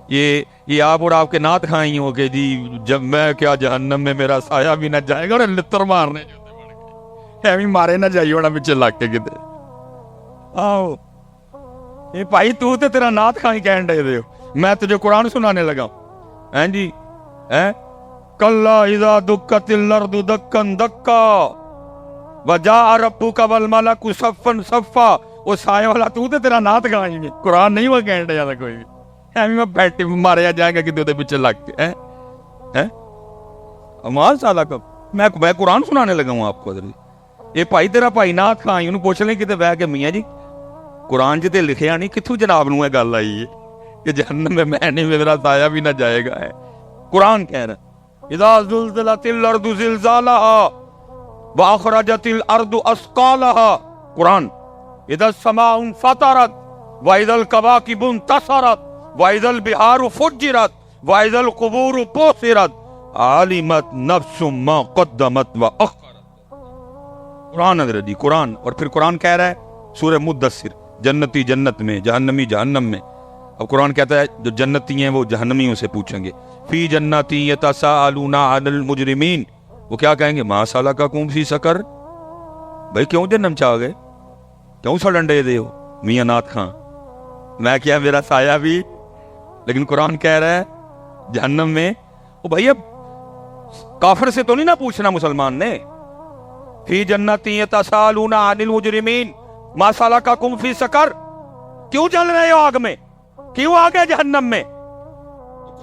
یہ آپ اور آپ کے نعت کھائی ہو کہ جی جب میں کیا جہنم میں میرا سایہ بھی نہ جائے گا اور لتر مارنے ایویں مارے نہ جائیے ہونا پچھے لگ کے کتے آؤ یہ بھائی تو تے تیرا نعت کھائی کہن دے ہو میں تجھے قرآن سنانے لگا ہوں ہیں جی کلا اذا دکت الارض دکن دکا وجاء ربک والملک صفا صفا وہ سایہ والا تو تے تیرا نعت کھائی گے قرآن نہیں وہ کہن دے کوئی بھی ایویں میں بیٹھے ماریا جائے گا کتے پیچھے لگ کے امال سالہ کا میں قرآن سنانے لگا ہوں آپ کو یہ بھائی تیرا بھائی نعت کھائی انہوں پوچھ لیں کتے بہ کے میاں جی قرآن جتے لکھیا نہیں کتھوں جناب نو گل آئی ہے کہ جہنم میں نہیں میرا سایہ بھی نہ جائے گا ہے قرآن کہہ رہا ہے اذا زلزلت الارض زلزالها واخرجت الارض اثقالها قرآن اذا السماء انفطرت واذا الكواكب انتثرت واذا البحار فجرت واذا القبور بعثرت علمت نفس ما قدمت واخرت قرآن حضرت جی قرآن اور پھر قرآن کہہ رہا ہے سورہ مدثر جنتی جنت میں جہنمی جہنم میں اب قرآن کہتا ہے جو جنتی ہیں وہ جہنمیوں سے پوچھیں گے فی جنتی یتساءلون عن المجرمین وہ کیا کہیں گے ما سلککم فی سقر بھائی کیوں جہنم چاہ گئے کیوں سڑنڈے دے ہو میاں نعت خان میں کیا میرا سایہ بھی لیکن قرآن کہہ رہا ہے جہنم میں وہ بھائی اب کافر سے تو نہیں نہ پوچھنا مسلمان نے فی جنتی یتساءلون عن المجرمین ما سلککم فی سقر کیوں چل رہے ہو آگ میں کیوں آ گئے جہنم میں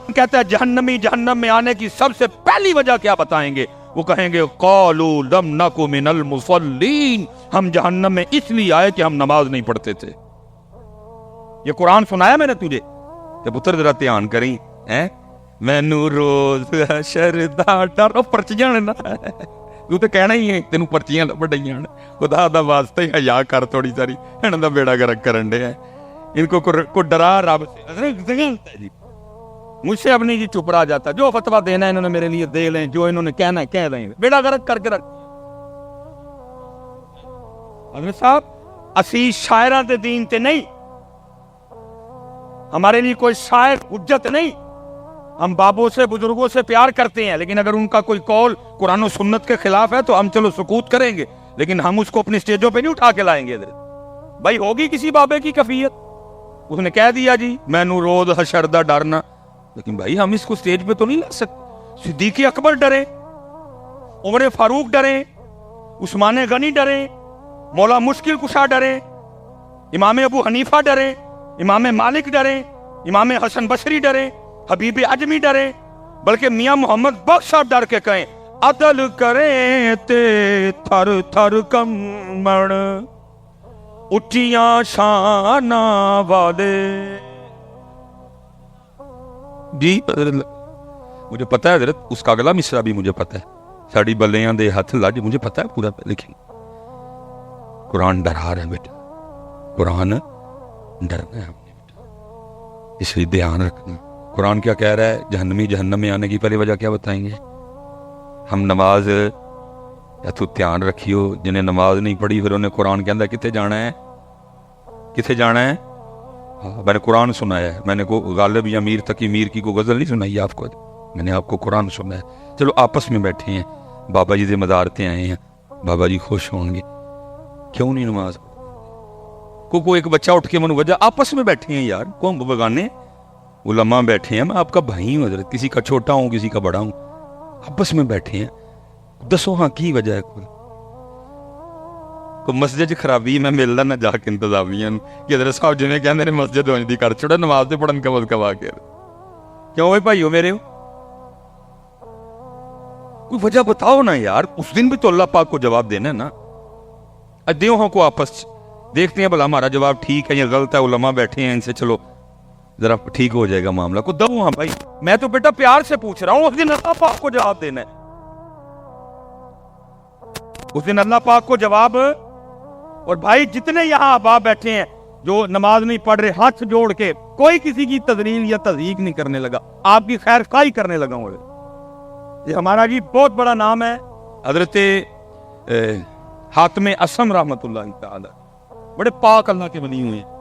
کہتا ہے جہنمی جہنم میں آنے کی سب سے پہلی وجہ کیا بتائیں گے وہ کہیں گے قالوا لم نک من المصلین ہم جہنم میں اس لیے آئے کہ ہم نماز نہیں پڑھتے تھے یہ قرآن سنایا میں نے تجھے کہ پتر ذرا دھیان کریں مینوں روز حشر دا ڈر پرچیاں نا تو تے کہنا ہی ہے تینوں پرچیاں بڑھیاں خدا دا واسطے حیا کر تھوڑی ساری انہاں دا بیڑا گرک کرن دے ان کو ڈرا رب سے جی مجھ سے اب نہیں جی چپ رہا جاتا جو فتویٰ دینا ہے انہوں نے میرے لیے دے لیں جو انہوں نے کہنا ہے کہہ دیں بیڑا گرک کر کے رکھ حضرت صاحب اسی شاعران تے دین تے نہیں ہمارے لیے کوئی شاعر حجت نہیں ہم بابوں سے بزرگوں سے پیار کرتے ہیں لیکن اگر ان کا کوئی قول قرآن و سنت کے خلاف ہے تو ہم چلو سکوت کریں گے لیکن ہم اس کو اپنی سٹیجوں پہ نہیں اٹھا کے لائیں گے بھائی ہوگی کسی بابے کی کفیت اس نے کہہ دیا جی میں نو روز حشر دا ڈرنا لیکن بھائی ہم اس کو سٹیج پہ تو نہیں لا سکتے صدیق اکبر ڈرے عمر فاروق ڈرے عثمان غنی ڈرے مولا مشکل کشا ڈرے امام ابو حنیفہ ڈرے امام مالک ڈرے امام حسن بصری ڈرے حبیب اجمی ڈرے بلکہ میاں محمد بخش صاحب ڈر کے کہیں عدل کریں تے تھر تھر کمڑ اٹھیاں شانہ والے جی مجھے پتا ہے حضرت اس کا اگلا مصرع بھی مجھے پتا ہے ساڑی بلیاں دے ہاتھ لاج مجھے پتا ہے پورا لکھیں قرآن ڈرا رہا ہے بیٹا قرآن ڈرنا ہے ہم نے بیٹا اس لیے دھیان رکھنا قرآن کیا کہہ رہا ہے جہنمی جہنم میں آنے کی پہلی وجہ کیا بتائیں گے ہم نماز یا تو دھیان رکھیو جنہیں نماز نہیں پڑھی پھر انہیں قرآن کے اندر کتے جانا ہے کتے جانا ہے میں نے قرآن سنایا ہے میں نے غالب یا میر تقی میر کی کوئی غزل نہیں سنائی آپ کو میں نے آپ کو قرآن سنایا چلو آپس میں بیٹھے ہیں بابا جی سے مزارتے آئے ہیں بابا جی خوش ہوں گے کیوں نہیں نماز کوئی ایک بچہ اٹھ کے من وجہ آپس میں بیٹھے ہیں یار کون بگانے علماء بیٹھے ہیں میں آپ کا بھائی ہوں حضرت کسی کا چھوٹا ہوں کسی کا بڑا ہوں آپس میں بیٹھے ہیں دسو ہاں کی وجہ ہے کوئی مسجد خرابی میں ملنا نہ جا کے انتظامیہ کہ حضرت صاحب جنہیں کہندے نے مسجد ہونی دی کر چھوڑا نماز تے پڑھن کم از کم آ کے کیوں بھائی بھائیو میرے ہو کوئی وجہ بتاؤ نا یار اس دن بھی تو اللہ پاک کو جواب دینا ہے نا دیو ہوں کو آپس دیکھتے ہیں بھلا ہمارا جواب ٹھیک ہے یا غلط ہے علماء بیٹھے ہیں ان سے چلو ذرا ٹھیک ہو جائے گا معاملہ کو دو ہاں بھائی میں تو بیٹا پیار سے پوچھ رہا ہوں اس دن اللہ پاک کو جواب دینا ہے اس دن اللہ پاک کو جواب اور بھائی جتنے یہاں آبا بیٹھے ہیں جو نماز نہیں پڑھ رہے ہاتھ جوڑ کے کوئی کسی کی تذلیل یا تضحیق نہیں کرنے لگا آپ کی خیر خواہی کرنے لگا ہوں یہ ہمارا جی بہت بڑا نام ہے حضرت حاتم اسم رحمت اللہ تعالی بڑے پاک اللہ کے بنی ہوئے ہیں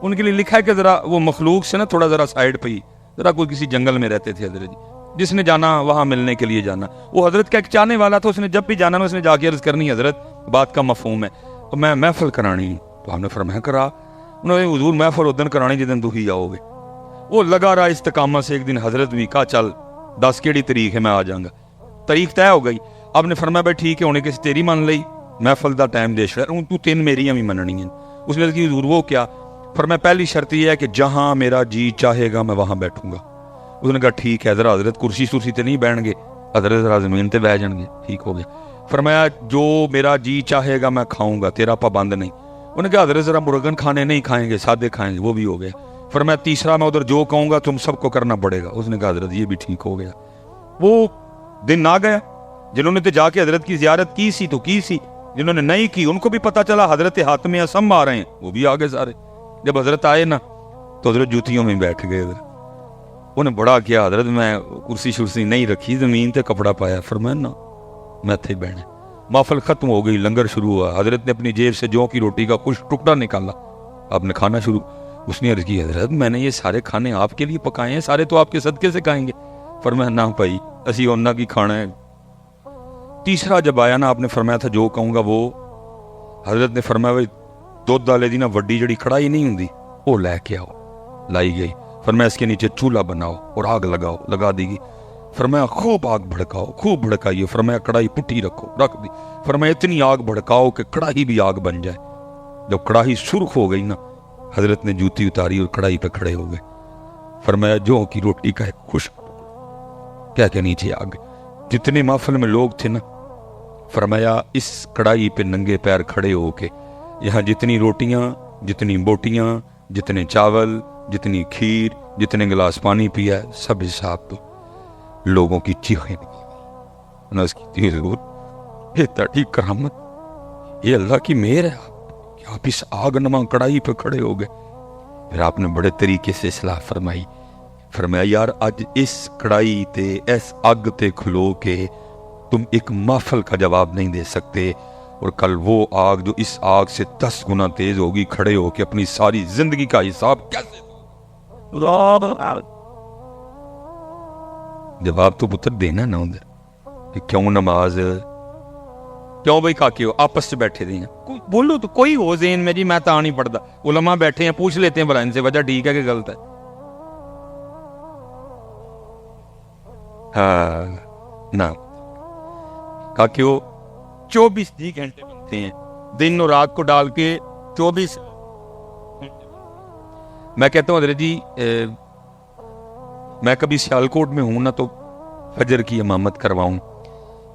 ان کے لیے لکھا ہے کہ ذرا وہ مخلوق سے نا تھوڑا ذرا سائیڈ پہ ہی ذرا کوئی کسی جنگل میں رہتے تھے حضرت جی، جس نے جانا وہاں ملنے کے لیے جانا، وہ حضرت کا ایک چاہنے والا تھا، اس نے جب بھی جانا اس نے جا کے عرض کرنی حضرت بات کا مفہوم ہے تو میں محفل کرانی، تو ہم نے فرمایا کرا، انہوں نے حضور محفل ادن کرانی جدن تو ہی آؤ گے۔ وہ لگا رہا استقامت سے، ایک دن حضرت بھی کہا چل 10 کیڑی تاریخ ہے میں آ جاؤں گا، تاریخ طے ہو گئی۔ اب نے فرمایا بھائی ٹھیک ہے، انہیں کسی تیری من لئی محفل دا ٹائم دے شہر تو 3 میریاں بھی مننی ہیں۔ اس نے کہا حضور وہ کیا؟ فرمایا پہلی شرط یہ ہے کہ جہاں میرا جی چاہے گا میں وہاں بیٹھوں گا۔ اس نے کہا ٹھیک ہے ذرا حضرت کرسی سرسی تے نہیں بیٹھ گے، حضرت ذرا زمین تے بیٹھ جان گے، ٹھیک ہو گیا۔ فرمایا جو میرا جی چاہے گا میں کھاؤں گا، تیرا پابند نہیں۔ انہوں نے کہا حضرت ذرا مرغن کھانے نہیں کھائیں گے، سادے کھائیں گے، وہ بھی ہو گیا۔ فرمایا تیسرا میں ادھر جو کہوں گا تم سب کو کرنا پڑے گا۔ اس نے کہا حضرت یہ بھی ٹھیک ہو گیا۔ وہ دن آ گیا، جنہوں نے تو جا کے حضرت کی زیارت کی سی تو کی سی، جنہوں نے نہیں کی ان کو بھی پتا چلا حضرت حاتم اصم آ رہے ہیں، وہ بھی آگے سارے۔ جب حضرت آئے نا تو حضرت جوتیوں میں بیٹھ گئے، انہیں بڑا کیا حضرت میں کرسی شرسی نہیں رکھی، زمین تے کپڑا پایا۔ فرمایا نا میں تھے بہنے۔ محفل ختم ہو گئی، لنگر شروع ہوا، حضرت نے اپنی جیب سے جو کی روٹی کا کچھ ٹکڑا نکالا، آپ نے کھانا شروع۔ اس نے عرض کی حضرت میں نے یہ سارے کھانے آپ کے لیے پکائے ہیں، سارے تو آپ کے صدقے سے کھائیں گے۔ فرمایا نہ بھائی اسی اونا کی کھانا ہے۔ تیسرا جب آیا نا آپ نے فرمایا تھا جو کہوں گا وہ، حضرت نے فرمایا بھائی دودھ والے دی نا وڈی جڑی کڑائی نہیں ہوندی وہ لے کے آؤ، لائی گئی۔ فرمایا اس کے نیچے چولہا بناؤ اور آگ لگاؤ، لگا دی گئی۔ فرمایا خوب آگ بھڑکاؤ، خوب بھڑکائیے۔ فرمایا کڑائی پٹھی رکھو، رکھ دی۔ فرمایا اتنی آگ بھڑکاؤ کہ کڑاہی بھی آگ بن جائے۔ جب کڑاہی سرخ ہو گئی نا حضرت نے جوتی اتاری اور کڑائی پہ کھڑے ہو گئے۔ فرمایا جو کی روٹی کا ایک خشک کیا کہ نیچے آ گئے۔ جتنے محفل میں لوگ تھے نا فرمایا اس کڑائی پہ ننگے پیر کھڑے ہو کے یہاں جتنی روٹیاں، جتنی بوٹیاں، جتنے چاول، جتنی کھیر، جتنے گلاس پانی پیا سب حساب تو لوگوں کی چیخیں نکلی۔ اس کی تھی ضرور یہ تڑی کرامت، یہ اللہ کی مہر ہے کہ آپ اس آگ نما کڑائی پہ کھڑے ہو گئے۔ پھر آپ نے بڑے طریقے سے اصلاح فرمائی۔ فرمایا یار اج اس کڑائی تے اس اگ تے کھلو کے تم ایک محفل کا جواب نہیں دے سکتے، اور کل وہ آگ جو اس آگ سے 10 گنا تیز ہوگی کھڑے ہو کے اپنی ساری زندگی کا حساب کیسے؟ جواب تو پتر دینا نا ادھر کہ کیوں نماز، کیوں بھائی کاکے ہو آپس سے بیٹھے دے ہیں، بولو تو کوئی ہو ذہن میں جی میں تا نہیں پڑھتا، علماء بیٹھے ہیں پوچھ لیتے ہیں بھلا ان سے وجہ ٹھیک ہے کہ غلط ہے۔ ہاں نا کاکے ہو 24 گھنٹے بنتے ہیں، دن اور رات کو ڈال کے 24۔ میں کہتا ہوں حضرت جی میں کبھی سیالکوٹ میں ہوں نا تو فجر کی امامت کرواؤں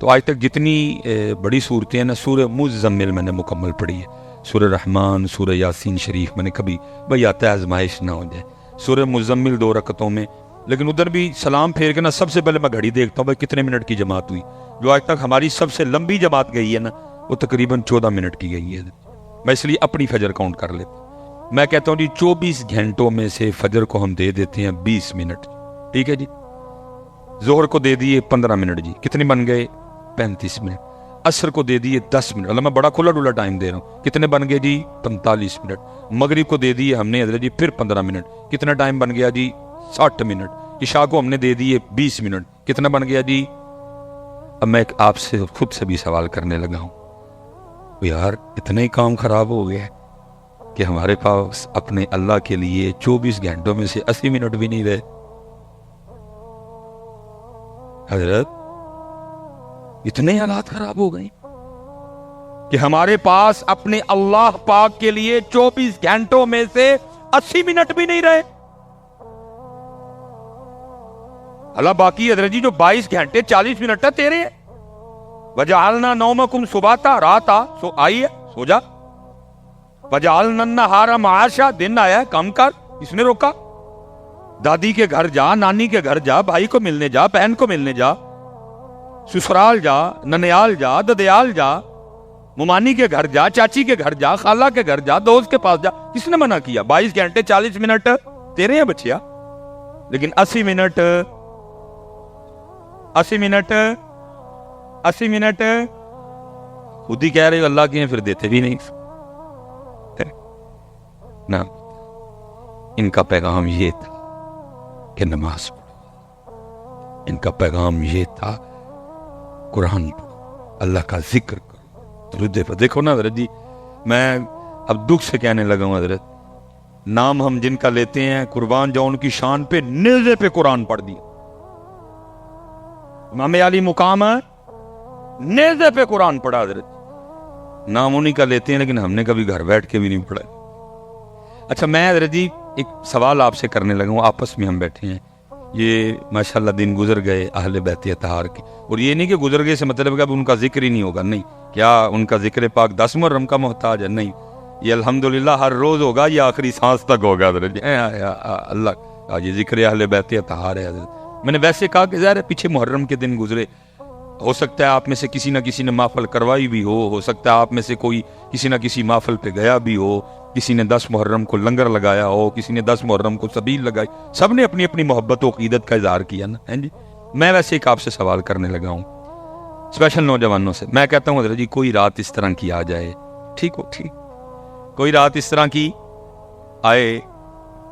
تو آج تک جتنی بڑی صورتیں ہیں نا سورہ مزمل میں نے مکمل پڑھی ہے، سورہ رحمان، سورہ یاسین شریف میں نے کبھی بھئی آتا ہے آزمائش نہ ہو جائے، سورہ مزمل 2 رکعتوں میں، لیکن ادھر بھی سلام پھیر کے نا سب سے پہلے میں گھڑی دیکھتا ہوں بھائی کتنے منٹ کی جماعت ہوئی۔ جو آج تک ہماری سب سے لمبی جماعت گئی ہے نا وہ تقریباً 14 منٹ کی گئی ہے، میں اس لیے اپنی فجر کاؤنٹ کر لیتا ہوں۔ میں کہتا ہوں جی 24 گھنٹوں میں سے فجر کو ہم دے دیتے ہیں 20 منٹ، ٹھیک ہے جی، ظہر کو دے دیے 15 منٹ جی، کتنے بن گئے 35 منٹ، عصر کو دے دیے 10 منٹ، اللہ میں بڑا کھلا ڈولا ٹائم دے رہا ہوں، کتنے بن گئے جی 45 منٹ، مغرب کو دے دیے ہم نے حضرت جی پھر 15 منٹ، کتنا ٹائم بن گیا جی 60 منٹ، عشاء کو ہم نے دے دیے 20 منٹ، کتنا بن گیا جی۔ اب میں آپ سے خود سے بھی سوال کرنے لگا ہوں یار اتنا ہی کام خراب ہو گیا کہ ہمارے پاس اپنے اللہ کے لیے 24 گھنٹوں میں سے 80 منٹ بھی نہیں رہے۔ حضرت اتنے حالات خراب ہو گئے کہ ہمارے پاس اپنے اللہ پاک کے لیے 24 گھنٹوں میں سے 80 منٹ بھی نہیں رہے۔ اللہ باقی حضرت جی جو 22 گھنٹے 40 منٹ ہے تیرے ہیں، وجعلنا نومکم سباتا، رات سو آئی ہے سو جا، وجعلنا النہار معاشا، دن آیا ہے کم کر، اس نے روکا؟ دادی کے گھر جا، نانی کے گھر جا، بھائی کو ملنے جا، بہن کو ملنے جا، سسرال جا، ننیال جا، ددیال جا، ممانی کے گھر جا، چاچی کے گھر جا، خالہ کے گھر جا، دوست کے پاس جا، کس نے منع کیا؟ 22 گھنٹے 40 منٹ تیرے ہیں بچیا، لیکن 80 منٹ 80 منٹ 80 منٹ خود ہی کہہ رہے ہو اللہ کے ہیں، پھر دیتے بھی نہیں نا۔ ان کا پیغام یہ تھا کہ نماز پڑھو. ان کا پیغام یہ تھا قرآن پڑھو, اللہ کا ذکر کرو, درود پر. دیکھو نا حضرت جی, میں اب دکھ سے کہنے لگا ہوں حضرت, نام ہم جن کا لیتے ہیں قربان جاؤ ان کی شان پہ نیزے پہ قرآن پڑھ دیا. امام علی مقام ہے, نیزے پہ قرآن پڑھا حضرت. نام انہی کا لیتے ہیں لیکن ہم نے کبھی گھر بیٹھ کے بھی نہیں پڑھا. اچھا میں حضرت جی ایک سوال آپ سے کرنے لگا ہوں, آپس میں ہم بیٹھے ہیں, یہ ماشاءاللہ دن گزر گئے اہل بیت اطہار کے, اور یہ نہیں کہ گزر گئے سے مطلب کہ اب ان کا ذکر ہی نہیں ہوگا, نہیں. کیا ان کا ذکر پاک 10 محرم کا محتاج ہے؟ نہیں, یہ الحمدللہ ہر روز ہوگا, یہ آخری سانس تک ہوگا حضرت. اللہ یہ ذکر اہل بیت اطہار ہے حضرت. میں نے ویسے کہا کہ ظاہر ہے پیچھے محرم کے دن گزرے, ہو سکتا ہے آپ میں سے کسی نہ کسی نے محفل کروائی بھی ہو سکتا ہے آپ میں سے کوئی کسی نہ کسی محفل پہ گیا بھی ہو, کسی نے 10 محرم کو لنگر لگایا ہو, کسی نے 10 محرم کو سبیل لگائی, سب نے اپنی اپنی محبت و عقیدت کا اظہار کیا نا, ہیں جی. میں ویسے ایک آپ سے سوال کرنے لگا ہوں اسپیشل نوجوانوں سے. میں کہتا ہوں حضرت جی کوئی رات اس طرح کی آ جائے, ٹھیک ہو, ٹھیک, کوئی رات اس طرح کی آئے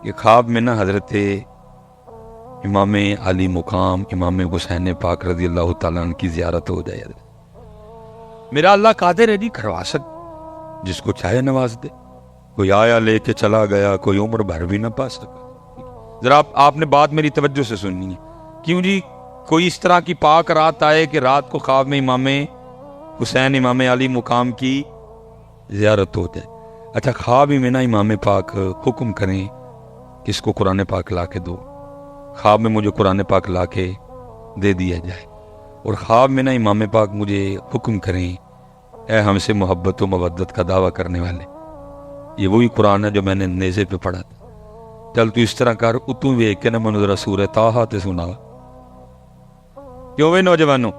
کہ خواب میں نہ حضرت امام علی مقام امام حسین پاک رضی اللہ تعالیٰ عنہ کی زیارت ہو جائے. میرا اللہ قادر ہے جی, کروا سکتا, جس کو چاہے نواز دے. کوئی آیا لے کے چلا گیا, کوئی عمر بھر بھی نہ پا سکا. ذرا آپ نے بات میری توجہ سے سننی ہے. کیوں جی, کوئی اس طرح کی پاک رات آئے کہ رات کو خواب میں امام حسین امام علی مقام کی زیارت ہو جائے. اچھا خواب ہی میں نا امام پاک حکم کریں کہ اس کو قرآن پاک لا کے دو, خواب میں مجھے قرآن پاک لا کے دے دیا جائے, اور خواب میں نا امام پاک مجھے حکم کریں اے ہم سے محبت و مودت کا دعویٰ کرنے والے, یہ وہی قرآن ہے جو میں نے نیزے پہ پڑھا تھا, چل تو اس طرح کر, اتوں ویک کے نا منو ذرا سورہ طٰہٰ تے سنا. کیوں بھائی نوجوانوں,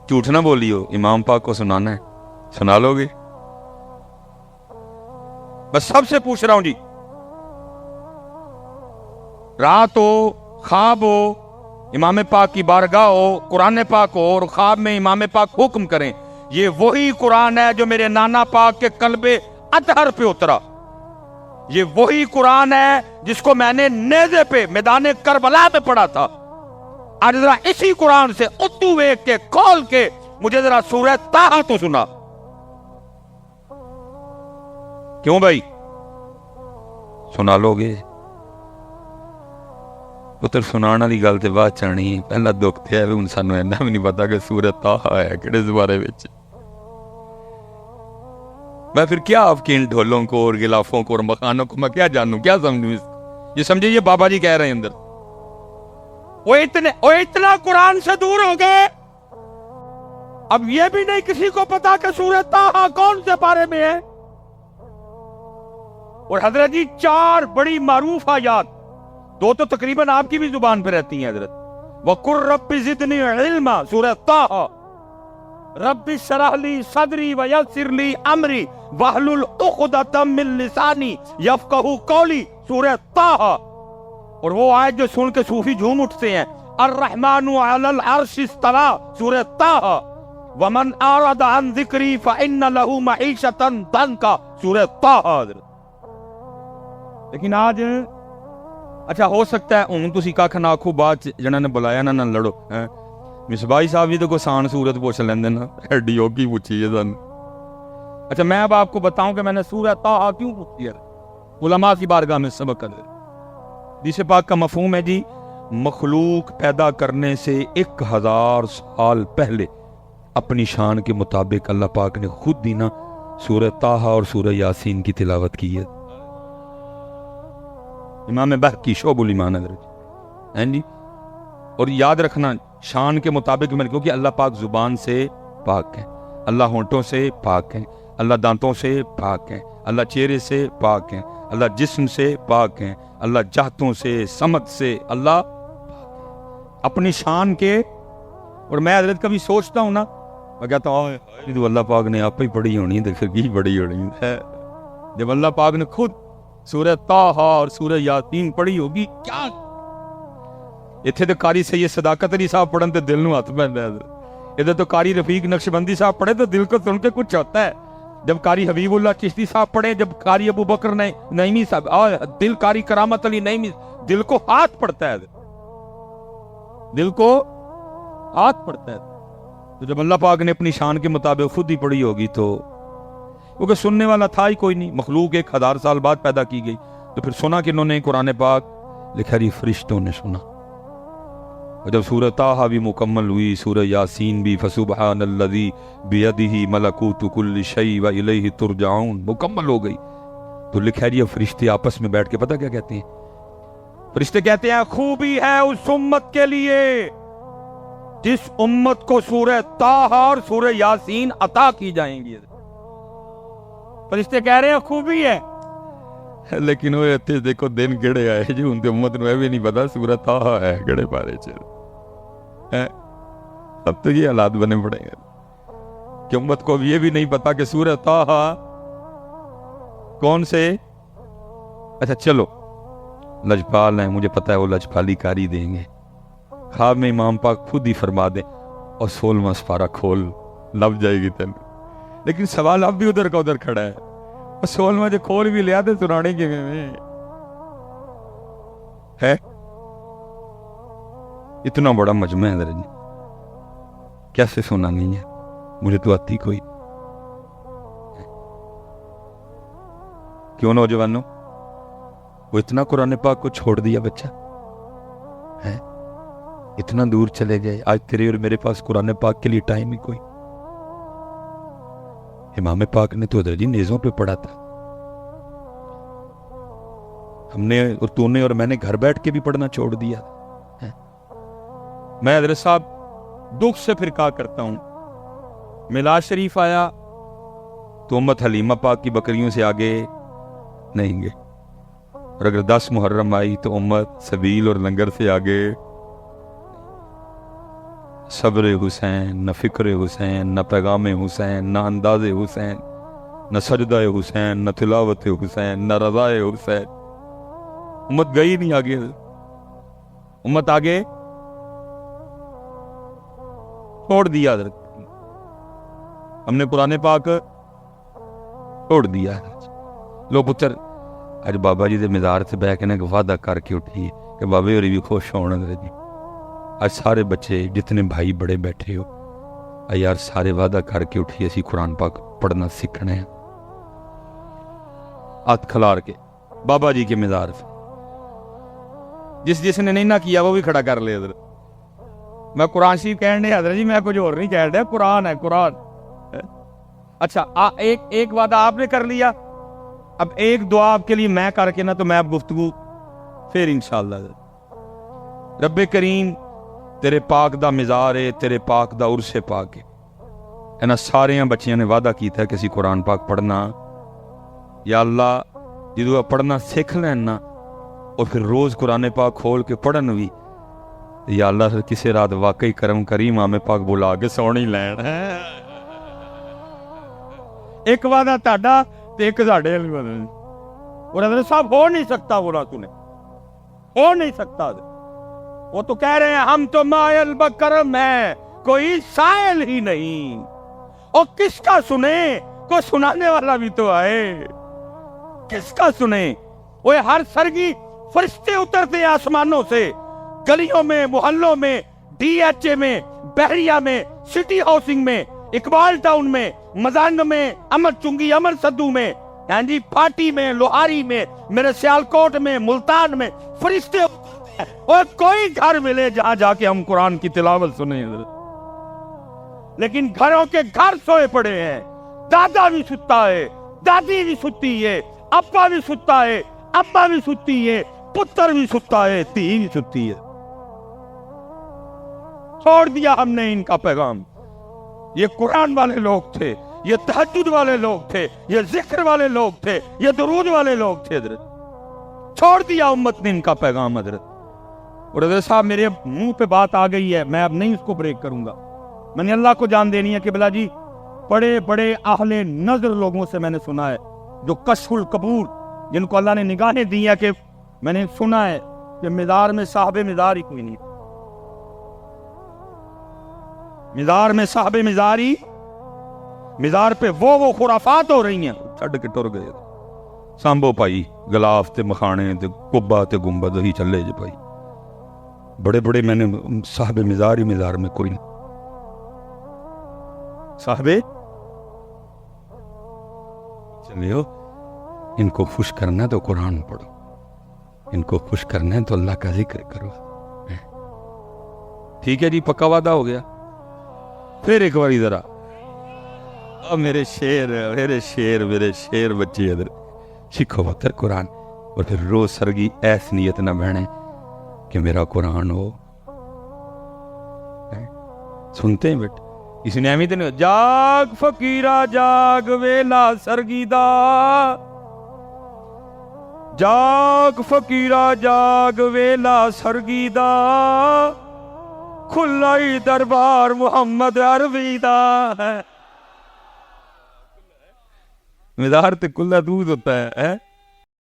جھوٹ نہ بولیو, امام پاک کو سنانا ہے, سنا لو گے؟ بس سب سے پوچھ رہا ہوں جی, رات ہو, خواب ہو, امام پاک کی بارگاہ ہو, قرآن پاک ہو, اور خواب میں امام پاک حکم کریں, یہ وہی قرآن ہے جو میرے نانا پاک کے قلب اطہر پہ اترا, یہ وہی قرآن ہے جس کو میں نے نیزے پہ میدان کربلا پہ پڑھا تھا. آج ذرا اسی قرآن سے اتو ویک کے کھول کے مجھے ذرا سورہ طٰہٰ تو سنا. کیوں بھائی, سنا لو گے؟ پتر سنانا دی گل تے بات چڑھنی, پہلا دکھ تے ہے ہن سانو اینا بھی نہیں پتا کہ سورہ طٰہٰ ہے کہڑے زبارے وچ. میں پھر کیا آپ کے ان ڈھولوں کو اور غلافوں کو اور مخانوں کو میں کیا جانوں, کیا سمجھوں اس کو؟ یہ سمجھے یہ بابا جی کہہ رہے ہیں اندر, وہ اتنا قرآن سے دور ہو گئے, اب یہ بھی نہیں کسی کو پتا کہ سورہ طٰہٰ کون سے پارے میں ہے. اور حضرت جی 4 بڑی معروف آیات, 2 تو تقریباً آپ کی بھی زبان پہ رہتی ہیں حضرت. وَقُلْ رَبِّ زِدْنِي عِلْمًا سورہ طٰہٰ, رَبِّ اشْرَحْ لِي صَدْرِي وَيَسِّرْ لِي أَمْرِي وَاحْلُلْ عُقْدَةً مِّن لِّسَانِي يَفْقَهُوا قَوْلِي سورہ طٰہٰ. اور وہ آیت جو سن کے صوفی جھوم اٹھتے ہیں, الرحمن علی العرش استویٰ سورہ طٰہٰ, ومن اعرض عن ذکری فإن له معیشة ضنکا سورہ طٰہٰ. لیکن آج اچھا ہو سکتا ہے ہوں تسی کھ نہ آکھو, بات جنہاں نے بلایا نہ لڑو. مصباحی صاحب بھی تو کوئی سان صورت پوچھ لیندے نا, ایڈی اوکی پوچھی ہے سن. اچھا میں اب آپ کو بتاؤں کہ میں نے سورہ طٰہٰ کیوں پوچھی ہے. علماء کی بارگاہ میں سبق ہے. حدیث پاک کا مفہوم ہے جی, مخلوق پیدا کرنے سے 1000 سال پہلے اپنی شان کے مطابق اللہ پاک نے خود ہی نا سورہ طٰہٰ اور سورہ یاسین کی تلاوت کی ہے. امام بہقی شعب الایمان ہے جی. اور یاد رکھنا شان کے مطابق میں, کیونکہ اللہ پاک زبان سے پاک ہے, اللہ ہونٹوں سے پاک ہے, اللہ دانتوں سے پاک ہے, اللہ چہرے سے پاک ہے, اللہ جسم سے پاک ہے, اللہ جہتوں سے سمت سے اللہ اپنی شان کے. اور میں حضرت کبھی سوچتا ہوں نا, میں کہتا ہوں تو اللہ پاک نے آپ ہی پڑھی ہونی ہے, پھر کی پڑھی ہونی ہے. جب اللہ پاک نے خود سورہ طٰہٰ اور سورہ یاسین پڑھی ہوگی کیا. اتنے تو قاری سید صداقت علی صاحب پڑھن تے دل نو ہاتھ پیندا ہے, ادھر تو قاری رفیق نقشبندی صاحب پڑھے تو دل کو سن کے کچھ ہوتا ہے. جب قاری حبیب اللہ چشتی صاحب پڑھے, جب قاری ابو بکر نعیمی صاحب, اور دل قاری کرامت علی نعیمی, دل کو ہاتھ پڑتا ہے, دل کو ہاتھ پڑتا ہے. تو جب اللہ پاک نے اپنی شان کے مطابق خود ہی پڑھی ہوگی تو, کیونکہ سننے والا تھا ہی کوئی نہیں, مخلوق 1000 سال بعد پیدا کی گئی, تو پھر سنا کنہوں نے قرآن پاک, لکھا جی فرشتوں نے سنا. اور جب سورہ طٰہٰ بھی مکمل ہوئی, سورہ یاسین بھی, فسبحان الذی بیدہ ملکوت کل شیء والیہ ترجعون مکمل ہو گئی, تو لکھا جی فرشتے آپس میں بیٹھ کے پتہ کیا کہتے ہیں؟ فرشتے کہتے ہیں خوبی ہے اس امت کے لیے جس امت کو سورہ طٰہٰ اور سورہ یاسین عطا کی جائیں گی. فرشتے کہہ رہے ہیں خوبی ہے, لیکن وہ اتنے دیکھو دن گڑے آئے جو ان کی امت نے بھی نہیں پتا سورہ طٰہٰ ہے گڑے پارے چل. اب تو یہ حالات بنے پڑے ہیں کہ امت کو یہ بھی نہیں پتا کہ سورہ طٰہٰ کون سے. اچھا چلو لجپال ہیں, مجھے پتا ہے وہ لجپالی کاری دیں گے, خواب میں امام پاک خود ہی فرما دیں اور 16واں سپارہ کھول, لب جائے گی تین. لیکن سوال اب بھی ادھر کا ادھر کھڑا ہے, اور 16واں جو کھول بھی لیا تھے سنانے کے میں ہے. اتنا بڑا مجمع ہے درجی, کیسے سنا نہیں ہے, مجھے تو آتی کوئی. کیوں نوجوانوں وہ اتنا قرآن پاک کو چھوڑ دیا بچہ ہے, اتنا دور چلے گئے. آج تیرے اور میرے پاس قرآن پاک کے لیے ٹائم ہی کوئی. امام پاک نے تو حضرت جی نیزوں پہ پڑھا تھا, ہم نے اور تو نے اور میں نے گھر بیٹھ کے بھی پڑھنا چھوڑ دیا ہے. میں حضرت صاحب دکھ سے پھر کہا کرتا ہوں, میلاد شریف آیا تو امت حلیمہ پاک کی بکریوں سے آگے نہیں گئے, اور اگر 10 محرم آئی تو امت سبیل اور لنگر سے آگے. صبر حسین, نہ فکر حسین, نہ پیغام حسین, نہ انداز حسین, نہ سجدہ حسین, نہ تلاوت حسین, نہ رضا حسین. امت گئی نہیں آگے, امت آگے چھوڑ دیا. ہم نے قرآن پاک چھوڑ دیا. لو پتر اج بابا جی دے مزار سے بہ کے نے وعدہ کر کے اٹھی کہ بابے ہوری بھی خوش ہونا جی. آج سارے بچے جتنے بھائی بڑے بیٹھے ہو, یار سارے وعدہ کر کے اٹھی اسی قرآن پاک پڑھنا سیکھنا ہے. ہاتھ کھلار کے بابا جی کے مزار سے, جس نے نہیں نہ کیا وہ بھی کھڑا کر لے. حضرت میں قرآن شریف کہہ رہے حضرت جی, میں کچھ اور نہیں کہہ رہا, قرآن ہے قرآن. اچھا ایک وعدہ آپ نے کر لیا, اب ایک دعا آپ کے لیے میں کر کے نا تو میں اب گفتگو پھر انشاءاللہ. رب کریم تیرے پاک دا مزار ہے, تیرے پاک دا عرس پاک ہے. اینا سارے بچیاں نے وعدہ کیتا ہے کہ اسی قرآن پاک پڑھنا. یا اللہ جدو پڑھنا سیکھ لینا اور پھر روز قرآن پاک کھول کے پڑھن بھی, یا اللہ کسی رات واقعی کرم کریم آمیں پاک بلا کے سونی لین. ایک وعدہ تاڑا تو ایک ساڑھے اور حضرت صاحب ہو نہیں سکتا, بولا تو نے ہو نہیں سکتا. وہ تو کہہ رہے ہیں ہم تو مائل بکرم ہیں, کوئی سائل ہی نہیں. اور کس کا سنے, کوئی سنانے والا بھی تو آئے, کس کا سنے. وہ ہر سرگی فرشتے اترتے آسمانوں سے, گلیوں میں, محلوں میں, ڈی ایچ اے میں, بحریہ میں, سٹی ہاؤسنگ میں, اقبال ٹاؤن میں, مزانگ میں, امر چنگی, امر صدو میں, ہاں جی پاٹی میں, لوہاری میں, میرے سیالکوٹ میں, ملتان میں فرشتے. اور کوئی گھر ملے جہاں جا کے ہم قرآن کی تلاوت سنیں, لیکن گھروں کے گھر سوئے پڑے ہیں. دادا بھی ستا ہے, دادی بھی ستی ہے, ابا بھی ستا ہے, ابا بھی ستی ہے, پتر بھی ستا ہے, تھی بھی ستی ہے. چھوڑ دیا ہم نے ان کا پیغام. یہ قرآن والے لوگ تھے, یہ تہجد والے لوگ تھے, یہ ذکر والے لوگ تھے, یہ درود والے لوگ تھے. حضرت چھوڑ دیا امت نے ان کا پیغام. حضرت اور حضرت صاحب میرے منہ پہ بات آ گئی ہے, میں اب نہیں اس کو بریک کروں گا. میں نے اللہ کو جان دینی ہے کہ بلا جی بڑے بڑے اہل نظر لوگوں سے میں نے سنا ہے, جو کشف القبور, جن کو اللہ نے نگاہیں دی ہے, کہ میں نے سنا ہے کہ مزار میں صاحب مزار ہی کوئی نہیں, مزار میں صاحب مزار ہی مزار پہ وہ خرافات ہو رہی ہیں، چھڈ کے ٹر گئے۔ سامبو بھائی غلاف تے مخانے تے قبہ تے گنبد ہی چلے جی بھائی، بڑے بڑے میں نے صاحب مزار ہی مزار میں کوئی نہیں۔ صاحب چلے ہو، ان کو خوش کرنا ہے تو قرآن پڑھو، ان کو خوش کرنا ہے تو اللہ کا ذکر کرو۔ ٹھیک ہے جی، پکا وعدہ ہو گیا۔ پھر ایک باری ذرا میرے شیر میرے شیر میرے شیر بچے ادھر سیکھو پتر قرآن، اور پھر روز سرگی ایس نیت نہ بہنے کہ میرا قرآن ہو۔ سنتے ہیں بیٹے، اس نے اہمیت نہیں، جاگ فقیرہ جاگ ویلا سرگی دا، جاگ فقیرہ جاگ ویلا سرگی دا، کھلائی دربار محمد عربی دا ہے۔ مزار تے کھلا دودھ ہوتا ہے۔